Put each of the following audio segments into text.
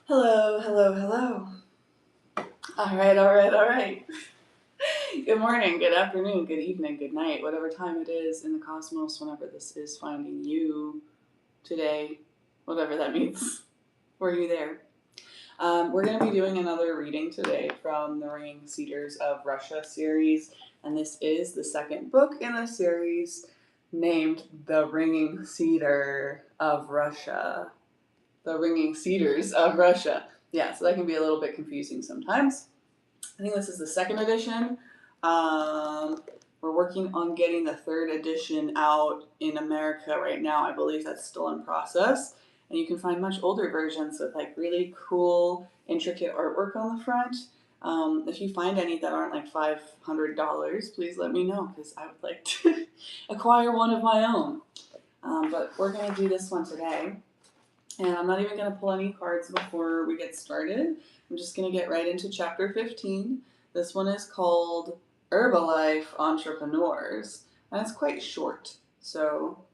Hello, hello, hello. All right. Good morning, good afternoon, good evening, good night, whatever time it is in the cosmos, whenever this is finding you today, whatever that means. Were you there? We're going to be doing another reading today from the Ringing Cedars of Russia series, and this is the second book in the series named The Ringing Cedar of Russia. The Ringing Cedars of Russia. Yeah, so that can be a little bit confusing sometimes. I think this is the second edition. We're working on getting the third edition out in America right now. I believe that's still in process. And you can find much older versions with like really cool, intricate artwork on the front. If you find any that aren't like $500, please let me know because I would like to acquire one of my own. But we're going to do this one today. And I'm not even going to pull any cards before we get started. I'm just going to get right into chapter 15. This one is called Herbalife Entrepreneurs. And it's quite short, so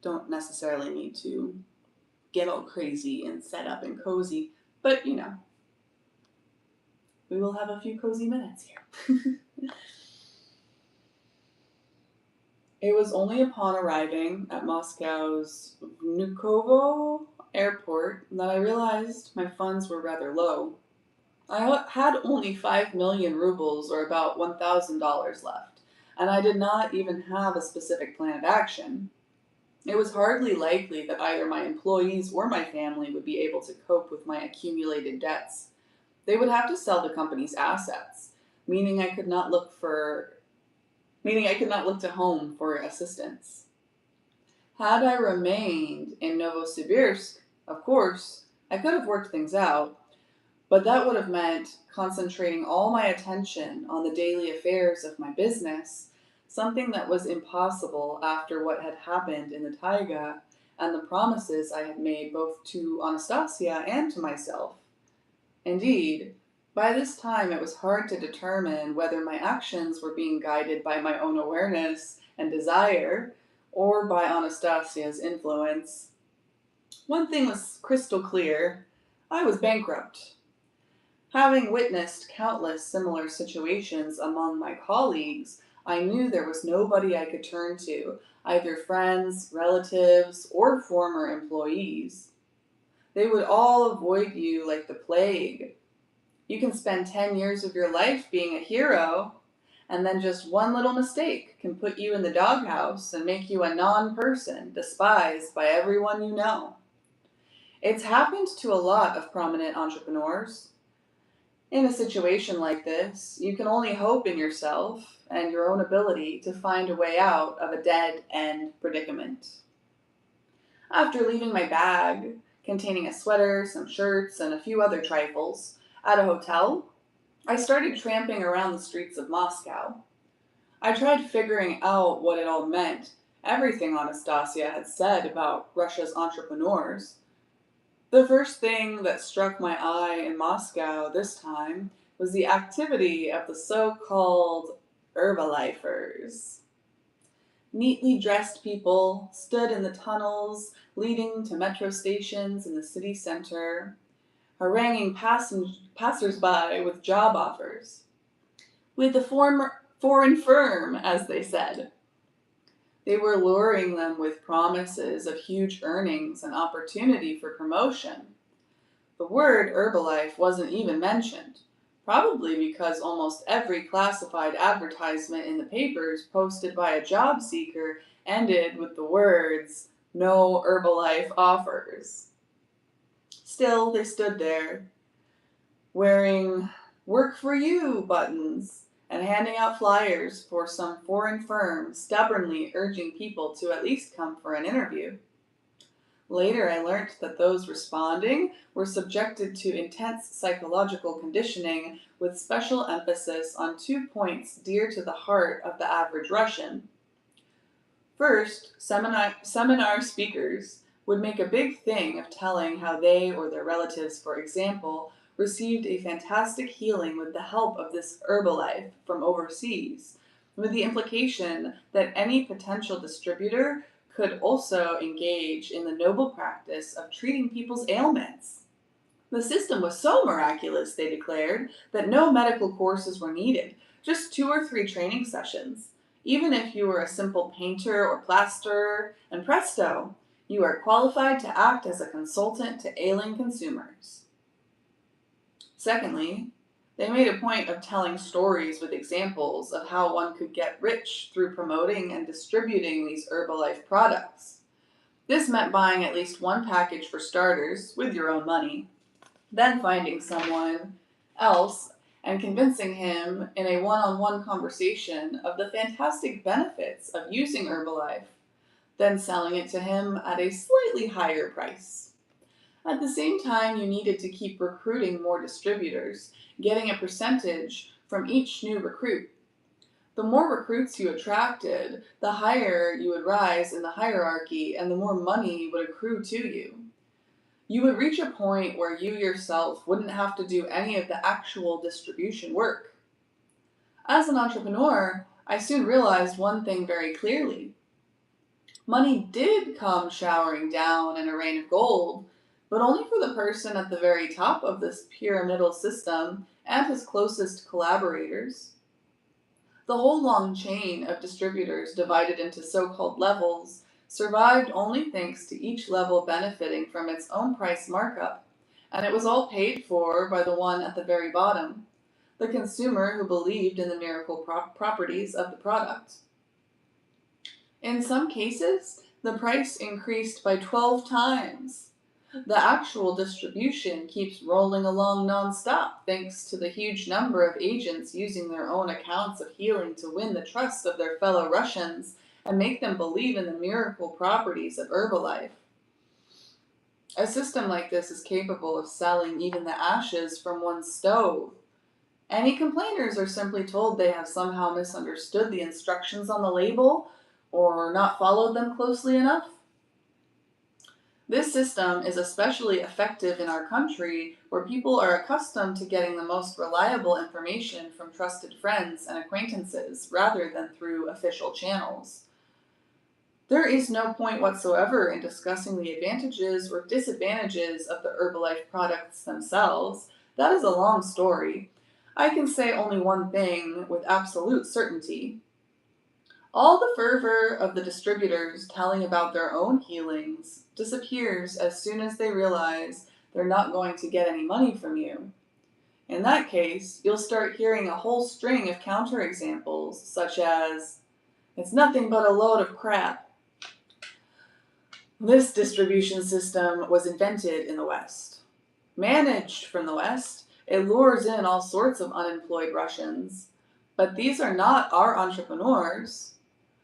don't necessarily need to get all crazy and set up and cozy. But, you know, we will have a few cozy minutes here. It was only upon arriving at Moscow's Vnukovo airport that I realized my funds were rather low. I had only 5 million rubles, or about $1,000 left, and I did not even have a specific plan of action. It was hardly likely that either my employees or my family would be able to cope with my accumulated debts. They would have to sell the company's assets, meaning I could not look to home for assistance. Had I remained in Novosibirsk, of course, I could have worked things out, but that would have meant concentrating all my attention on the daily affairs of my business, something that was impossible after what had happened in the taiga and the promises I had made both to Anastasia and to myself. Indeed, by this time it was hard to determine whether my actions were being guided by my own awareness and desire or by Anastasia's influence. One thing was crystal clear: I was bankrupt. Having witnessed countless similar situations among my colleagues, I knew there was nobody I could turn to, either friends, relatives, or former employees. They would all avoid you like the plague. You can spend 10 years of your life being a hero, and then just one little mistake can put you in the doghouse and make you a non-person, despised by everyone you know. It's happened to a lot of prominent entrepreneurs. In a situation like this, you can only hope in yourself and your own ability to find a way out of a dead end predicament. After leaving my bag, containing a sweater, some shirts, and a few other trifles, at a hotel, I started tramping around the streets of Moscow. I tried figuring out what it all meant, everything Anastasia had said about Russia's entrepreneurs. The first thing that struck my eye in Moscow this time was the activity of the so-called Herbalifers. Neatly dressed people stood in the tunnels leading to metro stations in the city center, haranguing passers-by with job offers. With the foreign firm, as they said. They were luring them with promises of huge earnings and opportunity for promotion. The word Herbalife wasn't even mentioned, probably because almost every classified advertisement in the papers posted by a job seeker ended with the words, "No Herbalife offers." Still, they stood there, wearing "Work for You" buttons and handing out flyers for some foreign firm stubbornly urging people to at least come for an interview. Later, I learned that those responding were subjected to intense psychological conditioning with special emphasis on 2 points dear to the heart of the average Russian. First, seminar speakers would make a big thing of telling how they or their relatives, for example, received a fantastic healing with the help of this Herbalife from overseas, with the implication that any potential distributor could also engage in the noble practice of treating people's ailments. The system was so miraculous, they declared, that no medical courses were needed, just 2 or 3 training sessions. Even if you were a simple painter or plasterer, and presto, you are qualified to act as a consultant to ailing consumers. Secondly, they made a point of telling stories with examples of how one could get rich through promoting and distributing these Herbalife products. This meant buying at least one package for starters with your own money, then finding someone else and convincing him in a one-on-one conversation of the fantastic benefits of using Herbalife, then selling it to him at a slightly higher price. At the same time, you needed to keep recruiting more distributors, getting a percentage from each new recruit. The more recruits you attracted, the higher you would rise in the hierarchy and the more money would accrue to you. You would reach a point where you yourself wouldn't have to do any of the actual distribution work. As an entrepreneur, I soon realized one thing very clearly. Money did come showering down in a rain of gold, but only for the person at the very top of this pyramidal system and his closest collaborators. The whole long chain of distributors divided into so-called levels survived only thanks to each level benefiting from its own price markup, and it was all paid for by the one at the very bottom, the consumer who believed in the miracle properties of the product. In some cases, the price increased by 12 times. The actual distribution keeps rolling along nonstop thanks to the huge number of agents using their own accounts of healing to win the trust of their fellow Russians and make them believe in the miracle properties of Herbalife. A system like this is capable of selling even the ashes from one's stove. Any complainers are simply told they have somehow misunderstood the instructions on the label or not followed them closely enough. This system is especially effective in our country where people are accustomed to getting the most reliable information from trusted friends and acquaintances rather than through official channels. There is no point whatsoever in discussing the advantages or disadvantages of the Herbalife products themselves. That is a long story. I can say only one thing with absolute certainty. All the fervor of the distributors telling about their own healings disappears as soon as they realize they're not going to get any money from you. In that case, you'll start hearing a whole string of counterexamples, such as, "It's nothing but a load of crap." This distribution system was invented in the West. Managed from the West, it lures in all sorts of unemployed Russians. But these are not our entrepreneurs.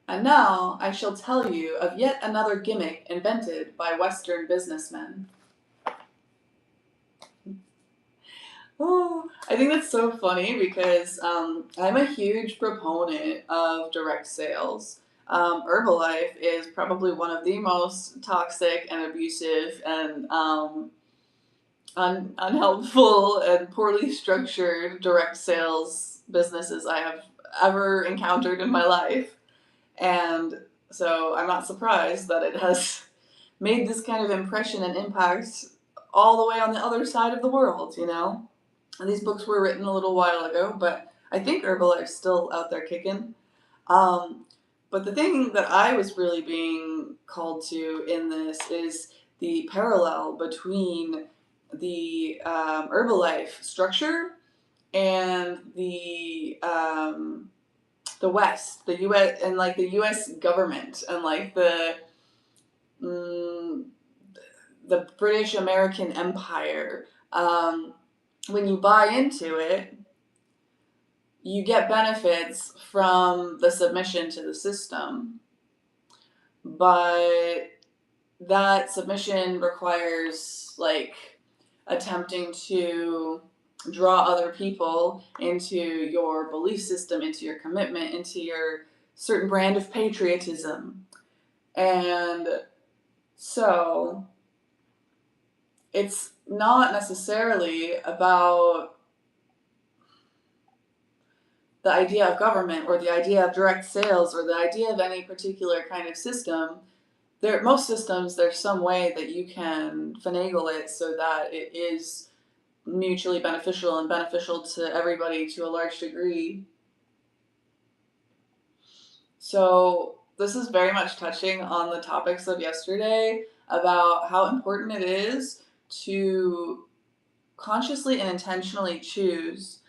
And now I shall tell you of yet another gimmick invented by Western businessmen. Oh, I think that's so funny because I'm a huge proponent of direct sales. Herbalife is probably one of the most toxic and abusive and unhelpful and poorly structured direct sales businesses I have ever encountered in my life. And so I'm not surprised that it has made this kind of impression and impact all the way on the other side of the world, you know? And these books were written a little while ago, but I think Herbalife's still out there kicking. But the thing that I was really being called to in this is the parallel between the Herbalife structure and the West, the U.S. and like the U.S. government and like mm, the British American Empire. When you buy into it, you get benefits from the submission to the system, but that submission requires like attempting to draw other people into your belief system, into your commitment, into your certain brand of patriotism. And so it's not necessarily about the idea of government or the idea of direct sales or the idea of any particular kind of system. Most systems, there's some way that you can finagle it so that it is mutually beneficial and beneficial to everybody to a large degree. So this is very much touching on the topics of yesterday about how important it is to consciously and intentionally choose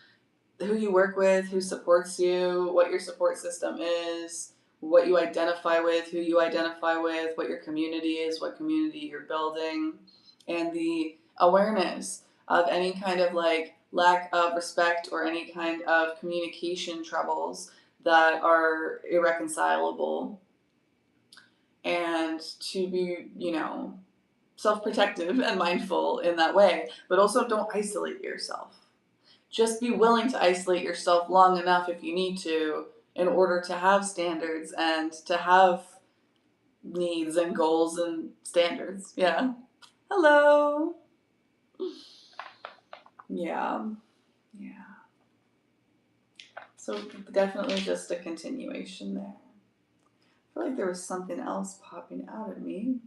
who you work with, who supports you, what your support system is, what you identify with, who you identify with, what your community is, what community you're building, and the awareness of any kind of like lack of respect or any kind of communication troubles that are irreconcilable, and to be, self-protective and mindful in that way, but also don't isolate yourself. Just be willing to isolate yourself long enough if you need to in order to have standards and to have needs and goals and standards. Yeah. Hello. Yeah. Yeah. So definitely just a continuation there. I feel like there was something else popping out at me,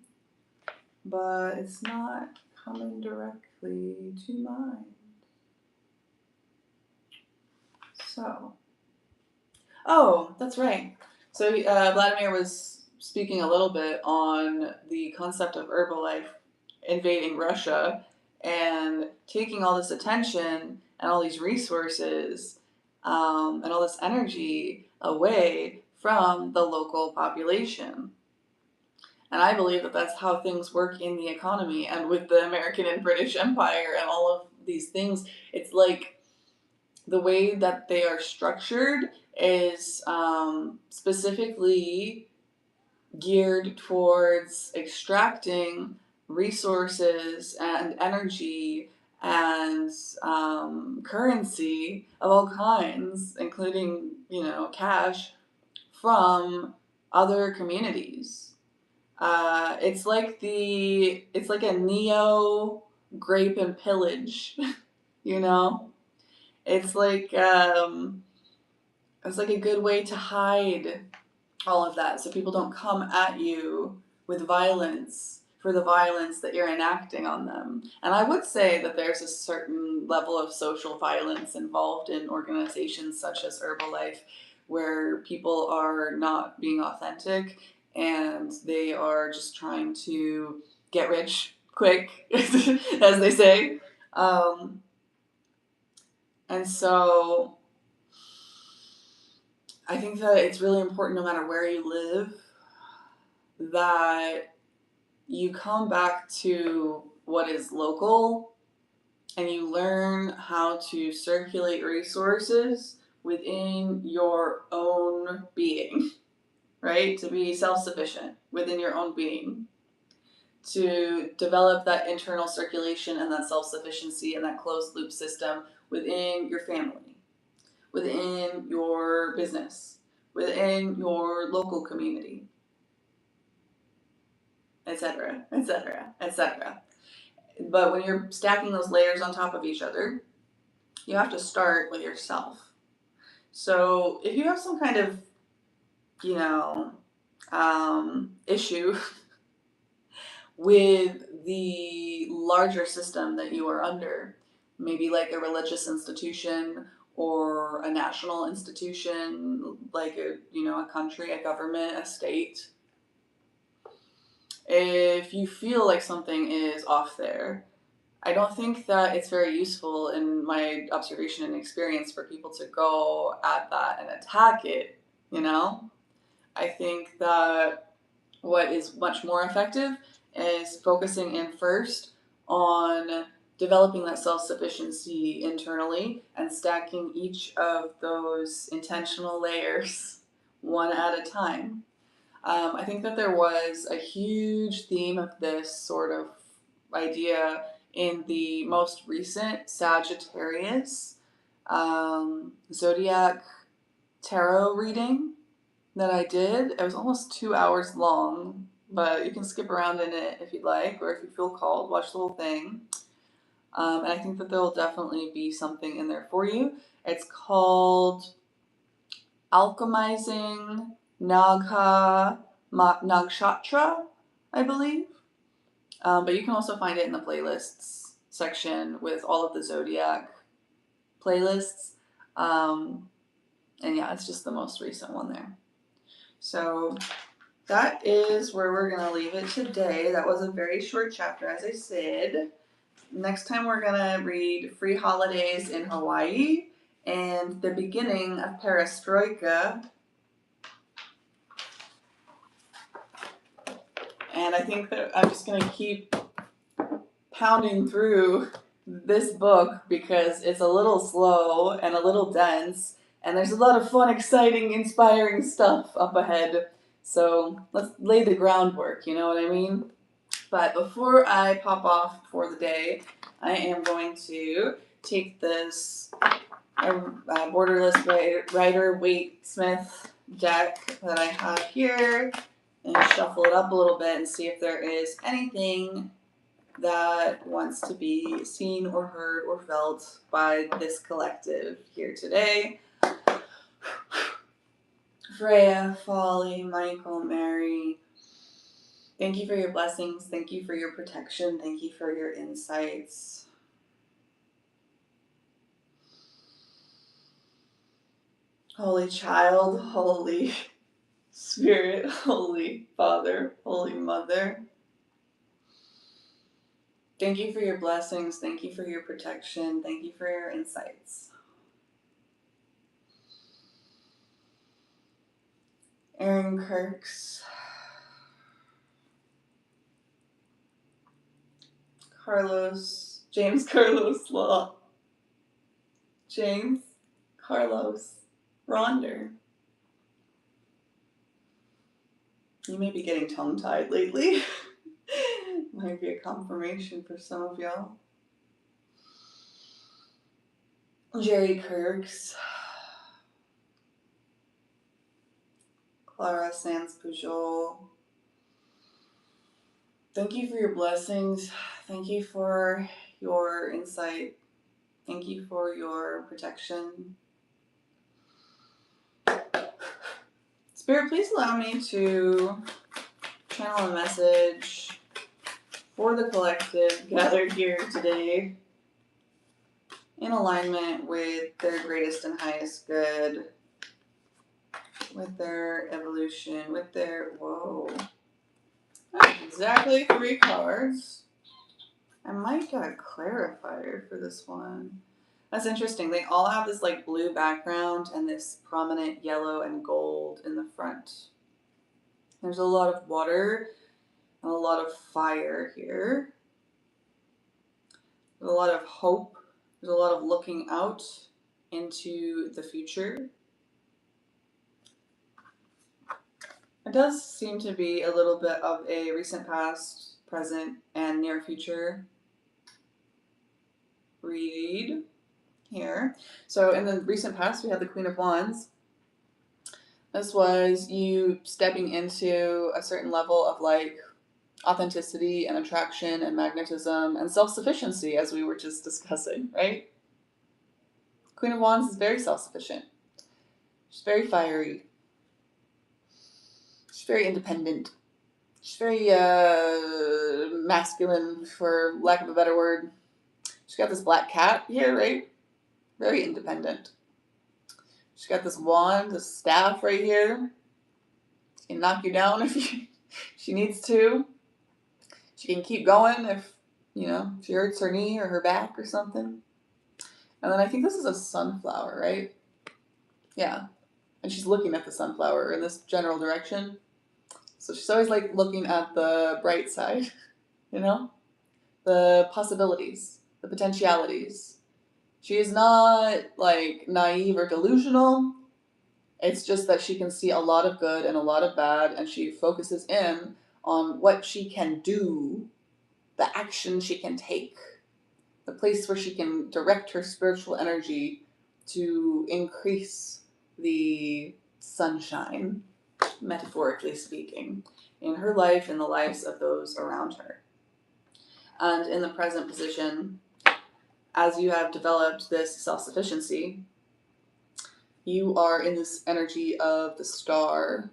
but it's not coming directly to mind. So, oh, that's right. So Vladimir was speaking a little bit on the concept of Herbalife invading Russia and taking all this attention and all these resources and all this energy away from the local population. And I believe that that's how things work in the economy and with the American and British Empire and all of these things. It's like the way that they are structured is specifically geared towards extracting resources and energy and currency of all kinds, including, cash, from other communities. It's like a neo grape and pillage, you know. It's like a good way to hide all of that so people don't come at you with violence for the violence that you're enacting on them. And I would say that there's a certain level of social violence involved in organizations such as Herbalife where people are not being authentic and they are just trying to get rich quick, as they say. And so I think that it's really important, no matter where you live, that you come back to what is local and you learn how to circulate resources within your own being, right? To be self-sufficient within your own being, to develop that internal circulation and that self-sufficiency and that closed loop system within your family, within your business, within your local community, etc., etc., etc. But when you're stacking those layers on top of each other, you have to start with yourself. So if you have some kind of, issue with the larger system that you are under, maybe like a religious institution or a national institution, like a country, a government, a state. If you feel like something is off there, I don't think that it's very useful in my observation and experience for people to go at that and attack it, I think that what is much more effective is focusing in first on developing that self-sufficiency internally and stacking each of those intentional layers one at a time. I think that there was a huge theme of this sort of idea in the most recent Sagittarius zodiac tarot reading that I did. It was almost 2 hours long, but you can skip around in it if you'd like, or if you feel called, watch the whole thing. And I think that there will definitely be something in there for you. It's called Alchemizing Nakshatra, I believe. But you can also find it in the playlists. section with all of the zodiac playlists. And yeah, it's just the most recent one there. So that is where we're going to leave it today. That was a very short chapter, as I said. Next time we're going to read Free Holidays in Hawaii and the beginning of Perestroika. And I think that I'm just going to keep pounding through this book because it's a little slow and a little dense, and there's a lot of fun, exciting, inspiring stuff up ahead. So let's lay the groundwork, you know what I mean? But before I pop off for the day, I am going to take this Borderless Rider Waite Smith deck that I have here and shuffle it up a little bit and see if there is anything that wants to be seen or heard or felt by this collective here today. Freya, Folly, Michael, Mary, thank you for your blessings. Thank you for your protection. Thank you for your insights. Holy Child, Holy Spirit, Holy Father, Holy Mother, thank you for your blessings. Thank you for your protection. Thank you for your insights. Aaron Kirks, James Carlos Law, James Carlos Ronder. You may be getting tongue-tied lately. Might be a confirmation for some of y'all. Jerry Kirks, Clara Sands Pujol. Thank you for your blessings. Thank you for your insight. Thank you for your protection. Spirit, please allow me to channel a message for the collective gathered here today in alignment with their greatest and highest good, with their evolution, with their, that's exactly 3 cards. I might get a clarifier for this one. That's interesting. They all have this like blue background and this prominent yellow and gold in the front. There's a lot of water and a lot of fire here. There's a lot of hope. There's a lot of looking out into the future. It does seem to be a little bit of a recent past, present, and near future read here. So in the recent past, we had the Queen of Wands. This was you stepping into a certain level of like authenticity and attraction and magnetism and self-sufficiency, as we were just discussing, right? Queen of Wands is very self-sufficient. She's very fiery. She's very independent. She's very masculine, for lack of a better word. She's got this black cat here, right? Very independent. She's got this wand, this staff right here. She can knock you down if she needs to. She can keep going if, she hurts her knee or her back or something. And then I think this is a sunflower, right? Yeah. And she's looking at the sunflower in this general direction. So she's always like looking at the bright side, the possibilities, the potentialities. She is not like naive or delusional. It's just that she can see a lot of good and a lot of bad, and she focuses in on what she can do, the action she can take, the place where she can direct her spiritual energy to increase the sunshine, metaphorically speaking, in her life and the lives of those around her. And in the present position, as you have developed this self-sufficiency, you are in this energy of the star.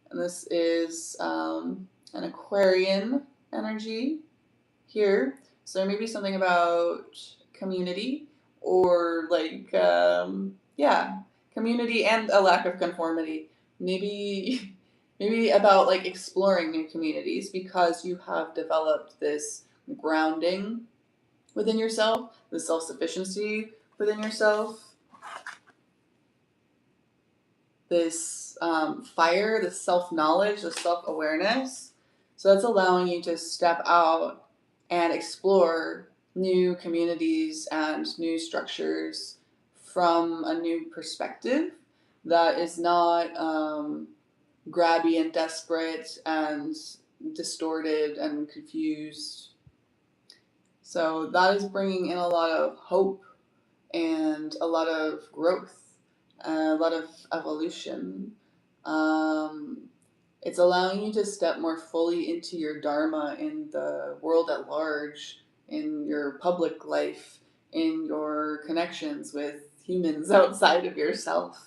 And this is an Aquarian energy here. So maybe something about community, or like, yeah, community and a lack of conformity. Maybe, maybe about like exploring new communities because you have developed this grounding within yourself, the self sufficiency within yourself, this fire, this self knowledge, this self awareness. So that's allowing you to step out and explore new communities and new structures from a new perspective that is not grabby and desperate and distorted and confused. So that is bringing in a lot of hope and a lot of growth, a lot of evolution. Um, it's allowing you to step more fully into your dharma in the world at large, in your public life, in your connections with humans outside of yourself.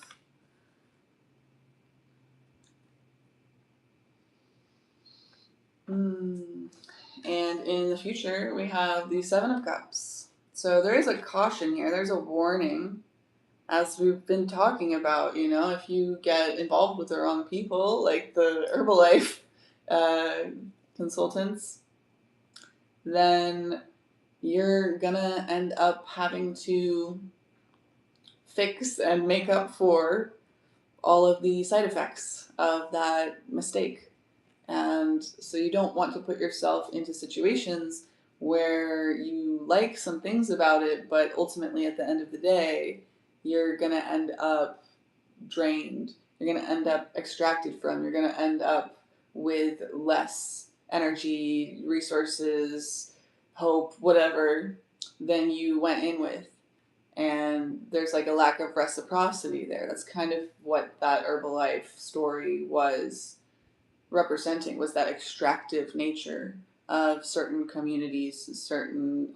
And in the future, we have the Seven of Cups. So there is a caution here, there's a warning, as we've been talking about, if you get involved with the wrong people, like the Herbalife consultants, then you're gonna end up having to fix and make up for all of the side effects of that mistake. And so you don't want to put yourself into situations where you like some things about it, but ultimately at the end of the day, you're going to end up drained. You're going to end up extracted from. You're going to end up with less energy, resources, hope, whatever, than you went in with. And there's like a lack of reciprocity there. That's kind of what that Herbalife story was representing, was that extractive nature of certain communities, certain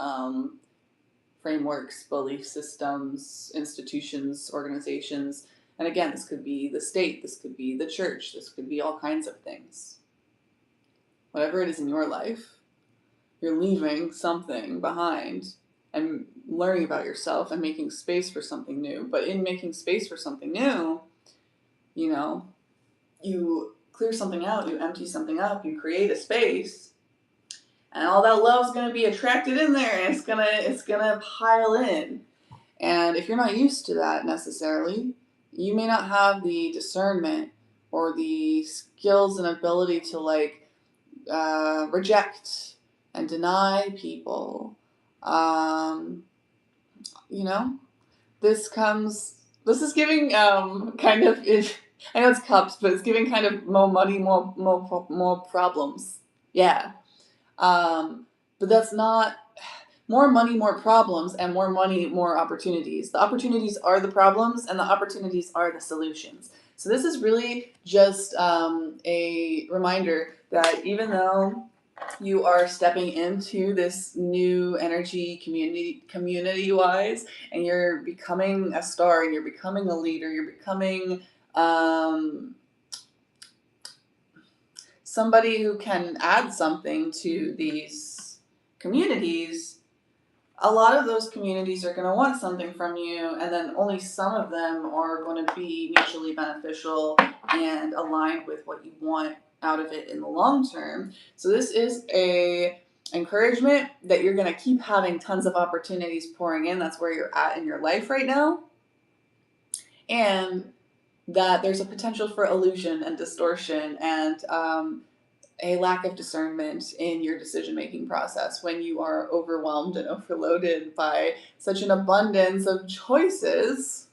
frameworks, belief systems, institutions, organizations. And again, this could be the state, this could be the church, this could be all kinds of things. Whatever it is in your life, you're leaving something behind and learning about yourself and making space for something new. But in making space for something new, you clear something out, you empty something up, you create a space, and all that love's gonna be attracted in there, and it's gonna pile in. And if you're not used to that necessarily, you may not have the discernment or the skills and ability to reject and deny people. You know, this is giving kind of, I know it's cups, but it's giving kind of more money, more problems. Yeah. But that's not more money, more problems, and more money, more opportunities. The opportunities are the problems, and the opportunities are the solutions. So this is really just a reminder that even though you are stepping into this new energy community wise, and you're becoming a star, and you're becoming a leader, you're becoming somebody who can add something to these communities. A lot of those communities are going to want something from you, and then only some of them are going to be mutually beneficial and aligned with what you want out of it in the long term. So this is a encouragement that you're going to keep having tons of opportunities pouring in. That's where you're at in your life right now. And that there's a potential for illusion and distortion and a lack of discernment in your decision-making process when you are overwhelmed and overloaded by such an abundance of choices.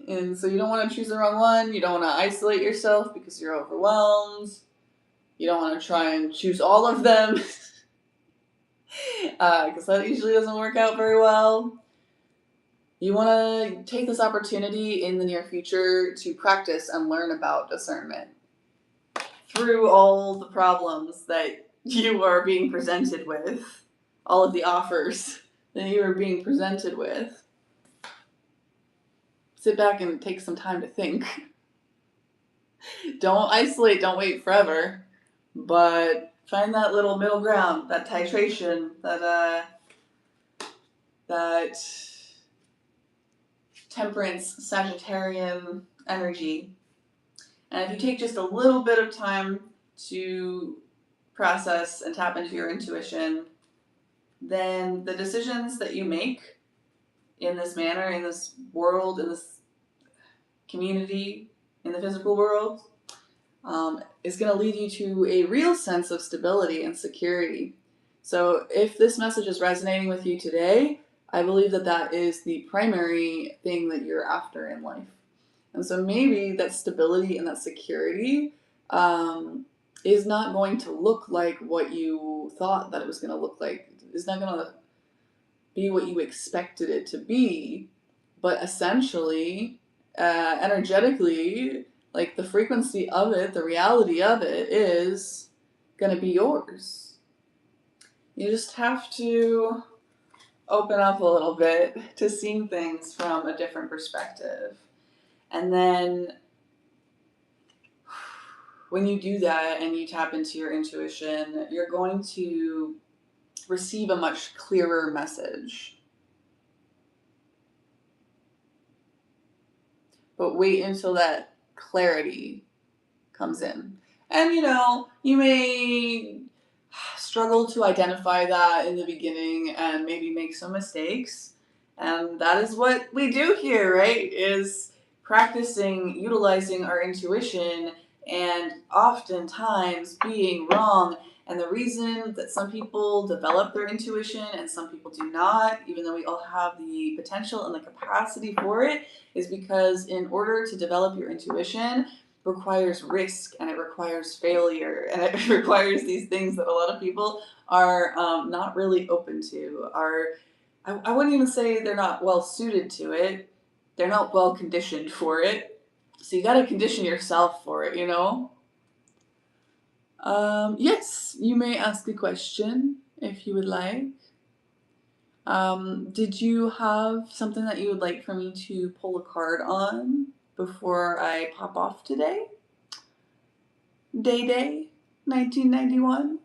And so you don't want to choose the wrong one. You don't want to isolate yourself because you're overwhelmed. You don't want to try and choose all of them because that usually doesn't work out very well. You want to take this opportunity in the near future to practice and learn about discernment through all the problems that you are being presented with, all of the offers that you are being presented with. Sit back and take some time to think. Don't isolate, don't wait forever, but Find that little middle ground, that titration, that temperance Sagittarian energy. And if you take just a little bit of time to process and tap into your intuition, then the decisions that you make in this manner, in this world, in this community, in the physical world, is going to lead you to a real sense of stability and security. So if this message is resonating with you today, I believe that that is the primary thing that you're after in life. And so maybe that stability and that security is not going to look like what you thought that it was going to look like. It's not going to be what you expected it to be, but essentially, energetically, like the frequency of it, the reality of it is going to be yours. You just have to open up a little bit to seeing things from a different perspective. And then when you do that and you tap into your intuition, you're going to receive a much clearer message. But wait until that clarity comes in. And you may struggle to identify that in the beginning and maybe make some mistakes. And that is what we do here, right? Is practicing, utilizing our intuition and oftentimes being wrong. And the reason that some people develop their intuition and some people do not, even though we all have the potential and the capacity for it, is because in order to develop your intuition requires risk and it requires failure and it requires these things that a lot of people are not really open to. I wouldn't even say they're not well suited to it. They're not well conditioned for it. So you got to condition yourself for it, Yes, you may ask a question if you would like. Did you have something that you would like for me to pull a card on before I pop off today? Day, 1991.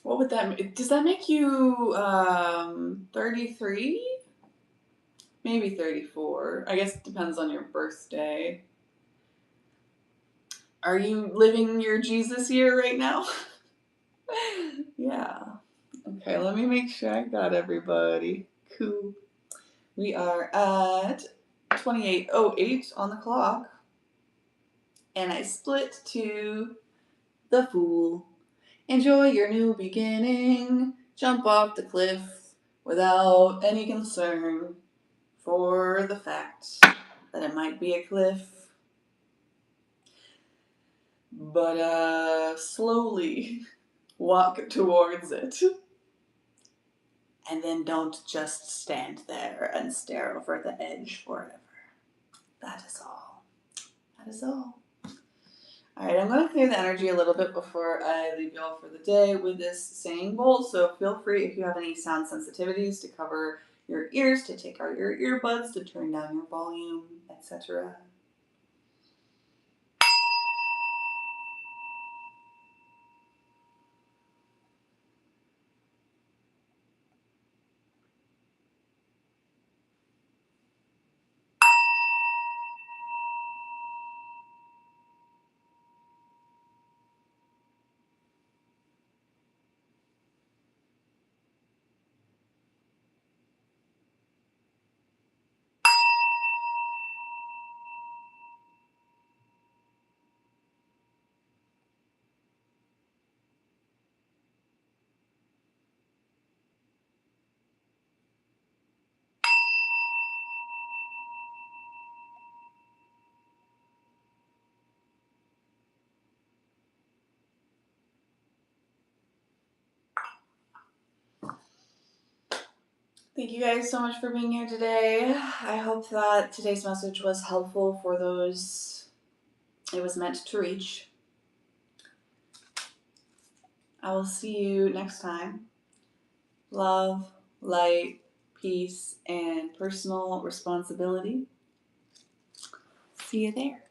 What would that mean? Does that make you 33? Maybe 34. I guess it depends on your birthday. Are you living your Jesus year right now? Yeah. Okay, let me make sure I got everybody. Cool. We are at 28:08 on the clock. And I split to the Fool. Enjoy your new beginning. Jump off the cliff without any concern for the fact that it might be a cliff. But slowly walk towards it. And then don't just stand there and stare over the edge forever. That is all. That is all. Alright, I'm going to clear the energy a little bit before I leave y'all for the day with this saying bowl. So feel free, if you have any sound sensitivities, to cover your ears, to take out your earbuds, to turn down your volume, etc. Thank you guys so much for being here today. I hope that today's message was helpful for those it was meant to reach. I will see you next time. Love, light, peace, and personal responsibility. See you there.